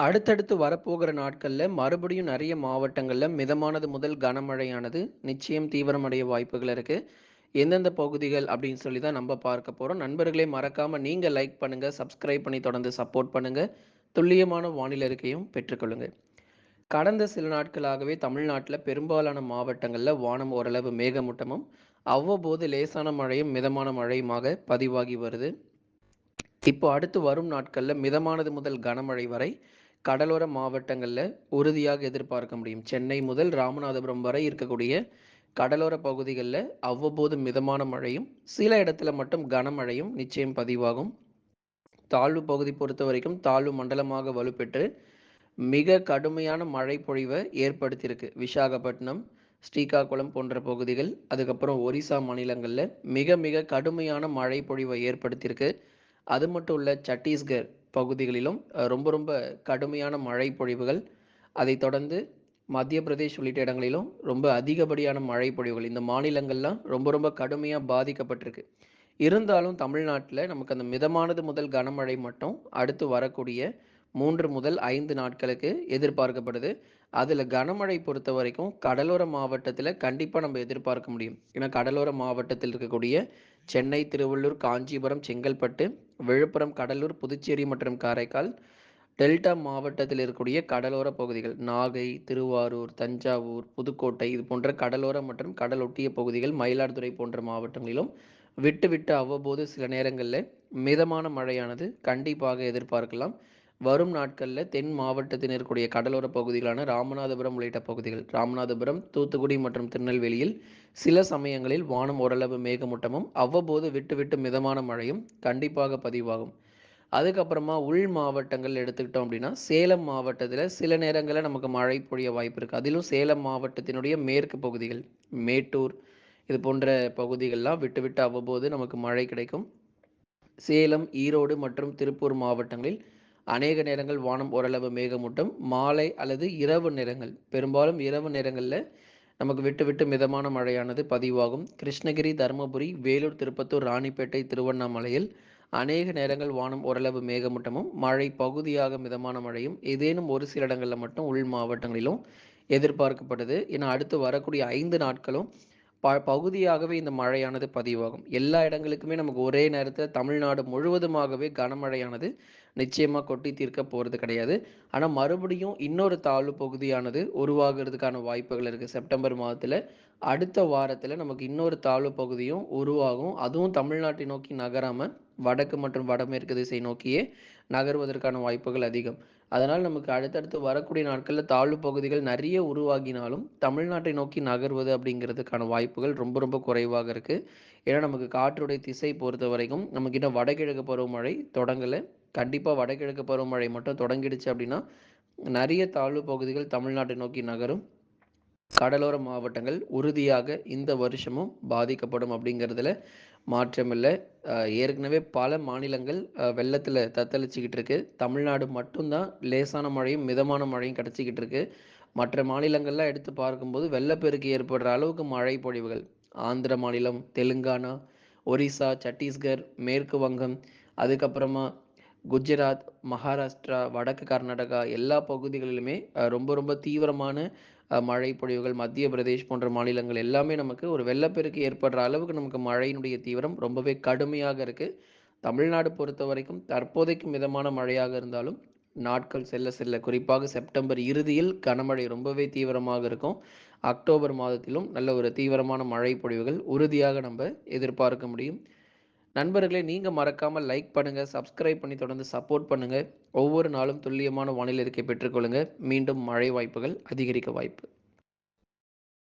அடுத்தடுத்து வரப்போகிற நாட்கள்ல மறுபடியும் நெறைய மாவட்டங்கள்ல மிதமானது முதல் கனமழையானது நிச்சயம் தீவிரமடைய வாய்ப்புகள் இருக்கு. எந்தெந்த பகுதிகள் அப்படின்னு சொல்லி தான் நம்ம பார்க்க போறோம். நண்பர்களே மறக்காம நீங்க லைக் பண்ணுங்க, சப்ஸ்கிரைப் பண்ணி தொடர்ந்து சப்போர்ட் பண்ணுங்க. துல்லியமான வானிலை அறிக்கையும் பெற்றுக்கொள்ளுங்க. கடந்த சில நாட்களாகவே தமிழ்நாட்டுல பெரும்பாலான மாவட்டங்கள்ல வானம் ஓரளவு மேகமூட்டமும், அவ்வப்போது லேசான மழையும், மிதமான மழையுமாக பதிவாகி வருது. இப்போ அடுத்து வரும் நாட்கள்ல மிதமானது முதல் கனமழை வரை கடலோர மாவட்டங்கள்ல உறுதியாக எதிர்பார்க்க முடியும். சென்னை முதல் ராமநாதபுரம் வரை இருக்கக்கூடிய கடலோர பகுதிகள்ல அவ்வப்போது மிதமான மழையும், சில இடத்துல மட்டும் கனமழையும் நிச்சயம் பதிவாகும். தாழ்வு பகுதி பொறுத்தவரைக்கும் தாழ்வு மண்டலமாக வலுப்பெற்று மிக கடுமையான மழை பொழிவை ஏற்படுத்தியிருக்கு. விசாகப்பட்டினம், ஸ்ரீகாகுளம் போன்ற பகுதிகள், அதுக்கப்புறம் ஒரிசா மாநிலங்கள்ல மிக மிக கடுமையான மழை பொழிவை ஏற்படுத்தியிருக்கு. அது மட்டும் இல்ல, சத்தீஸ்கர் பகுதிகளிலும் ரொம்ப ரொம்ப கடுமையான மழை பொழிவுகள். அதைத் தொடர்ந்து மத்திய பிரதேஷ் உள்ளிட்ட இடங்களிலும் ரொம்ப அதிகப்படியான மழை பொழிவுகள். இந்த மாநிலங்கள்லாம் ரொம்ப ரொம்ப கடுமையா பாதிக்கப்பட்டிருக்கு. இருந்தாலும் தமிழ்நாட்டுல நமக்கு அந்த மிதமானது முதல் கனமழை மட்டும் அடுத்து வரக்கூடிய 3 முதல் 5 நாட்களுக்கு எதிர்பார்க்கப்படுது. அதுல கனமழை பொறுத்தவரைக்கும் கடலோர மாவட்டத்துல கண்டிப்பா நம்ம எதிர்பார்க்க முடியும். ஏன்னா கடலோர மாவட்டத்தில் இருக்கக்கூடிய சென்னை, திருவள்ளூர், காஞ்சிபுரம், செங்கல்பட்டு, விழுப்புரம், கடலூர், புதுச்சேரி மற்றும் காரைக்கால், டெல்டா மாவட்டத்தில் இருக்கக்கூடிய கடலோர பகுதிகள் நாகை, திருவாரூர், தஞ்சாவூர், புதுக்கோட்டை இது போன்ற கடலோர மற்றும் கடலொட்டிய பகுதிகள், மயிலாடுதுறை போன்ற மாவட்டங்களிலும் விட்டு விட்டு அவ்வப்போது சில நேரங்கள்ல மிதமான மழையானது கண்டிப்பாக எதிர்பார்க்கலாம். வரும் நாட்கள்ல தென் மாவட்டத்தில் இருக்கக்கூடிய கடலோர பகுதிகளான ராமநாதபுரம் உள்ளிட்ட பகுதிகள், ராமநாதபுரம், தூத்துக்குடி மற்றும் திருநெல்வேலியில் சில சமயங்களில் வானம் ஓரளவு மேகமூட்டமும், அவ்வப்போது விட்டு விட்டு மிதமான மழையும் கண்டிப்பாக பதிவாகும். அதுக்கப்புறமா உள் மாவட்டங்கள் எடுத்துக்கிட்டோம் அப்படின்னா, சேலம் மாவட்டத்தில சில நேரங்கள்ல நமக்கு மழை பொழிய வாய்ப்பு இருக்கு. அதிலும் சேலம் மாவட்டத்தினுடைய மேற்கு பகுதிகள், மேட்டூர் இது போன்ற பகுதிகள்லாம் விட்டு விட்டு அவ்வப்போது நமக்கு மழை கிடைக்கும். சேலம், ஈரோடு மற்றும் திருப்பூர் மாவட்டங்களில் அநேக நேரங்கள் வானம் ஓரளவு மேகமூட்டம். மாலை அல்லது இரவு நேரங்கள், பெரும்பாலும் இரவு நேரங்கள்ல நமக்கு விட்டு விட்டு மிதமான மழையானது பதிவாகும். கிருஷ்ணகிரி, தருமபுரி, வேலூர், திருப்பத்தூர், ராணிப்பேட்டை, திருவண்ணாமலையில் அநேக நேரங்கள் வானம் ஓரளவு மேகமூட்டமும், மழை பகுதியாக மிதமான மழையும், ஏதேனும் ஒரு சில இடங்கள்ல மட்டும் உள் மாவட்டங்களிலும் எதிர்பார்க்கப்படுது. ஏன்னா அடுத்து வரக்கூடிய 5 நாட்களும் பகுதியாகவே இந்த மழையானது பதிவாகும். எல்லா இடங்களுக்குமே நமக்கு ஒரே நேரத்துல தமிழ்நாடு முழுவதுமாகவே கனமழையானது நிச்சயமா கொட்டி தீர்க்க போறது கிடையாது. ஆனா மறுபடியும் இன்னொரு தாழ்வு பகுதியானது உருவாகுறதுக்கான வாய்ப்புகள் இருக்கு. செப்டம்பர் மாதத்துல அடுத்த வாரத்துல நமக்கு இன்னொரு தாழ்வு பகுதியும் உருவாகும். அதுவும் தமிழ்நாட்டை நோக்கி நகராம வடக்கு மற்றும் வடமேற்கு திசை நோக்கியே நகர்வதற்கான வாய்ப்புகள் அதிகம். அதனால் நமக்கு அடுத்தடுத்து வரக்கூடிய நாட்கள்ல தாழ்வு பகுதிகள் நிறைய உருவாகினாலும் தமிழ்நாட்டை நோக்கி நகர்வது அப்படிங்கிறதுக்கான வாய்ப்புகள் ரொம்ப ரொம்ப குறைவாக இருக்கு. ஏன்னா நமக்கு காற்றுடைய திசை பொறுத்த வரைக்கும் நமக்கு இன்னும் வடகிழக்கு பருவமழை தொடங்கல. கண்டிப்பா வடகிழக்கு பருவமழை மட்டும் தொடங்கிடுச்சு அப்படின்னா நிறைய தாழ்வு பகுதிகள் தமிழ்நாட்டை நோக்கி நகரும். கடலோர மாவட்டங்கள் உறுதியாக இந்த வருஷமும் பாதிக்கப்படும் அப்படிங்கிறதுல மாற்றமில்ல. ஏற்கனவே பல மாநிலங்கள் வெள்ளத்துல தத்தளிச்சுக்கிட்டு இருக்கு. தமிழ்நாடு மட்டும்தான் லேசான மழையும், மிதமான மழையும் கிடைச்சிக்கிட்டு இருக்கு. மற்ற மாநிலங்கள்லாம் எடுத்து பார்க்கும்போது வெள்ளப்பெருக்கு ஏற்படுற அளவுக்கு மழை பொழிவுகள் ஆந்திர மாநிலம், தெலுங்கானா, ஒரிசா, சத்தீஸ்கர், மேற்கு வங்கம், அதுக்கப்புறமா குஜராத், மகாராஷ்டிரா, வடக்கு கர்நாடகா எல்லா பகுதிகளிலுமே ரொம்ப ரொம்ப தீவிரமான மழை பொழிவுகள், மத்திய பிரதேஷ் போன்ற மாநிலங்கள் எல்லாமே நமக்கு ஒரு வெள்ளப்பெருக்கு ஏற்படுற அளவுக்கு நமக்கு மழையினுடைய தீவிரம் ரொம்பவே கடுமையாக இருக்கு. தமிழ்நாடு பொறுத்தவரைக்கும் தற்போதைக்கு மிதமான மழையாக இருந்தாலும், நாட்கள் செல்ல செல்ல குறிப்பாக செப்டம்பர் இறுதியில் கனமழை ரொம்பவே தீவிரமாக இருக்கும். அக்டோபர் மாதத்திலும் நல்ல ஒரு தீவிரமான மழை பொழிவுகள் உறுதியாக நம்ம எதிர்பார்க்க முடியும். நண்பர்களே நீங்க மறக்காம லைக் பண்ணுங்க, சப்ஸ்கிரைப் பண்ணி தொடர்ந்து சப்போர்ட் பண்ணுங்க. ஒவ்வொரு நாளும் துல்லியமான வானிலை அறிக்கை பெற்றுக்கொள்ளுங்க. மீண்டும் மழை வாய்ப்புகள் அதிகரிக்க வாய்ப்பு.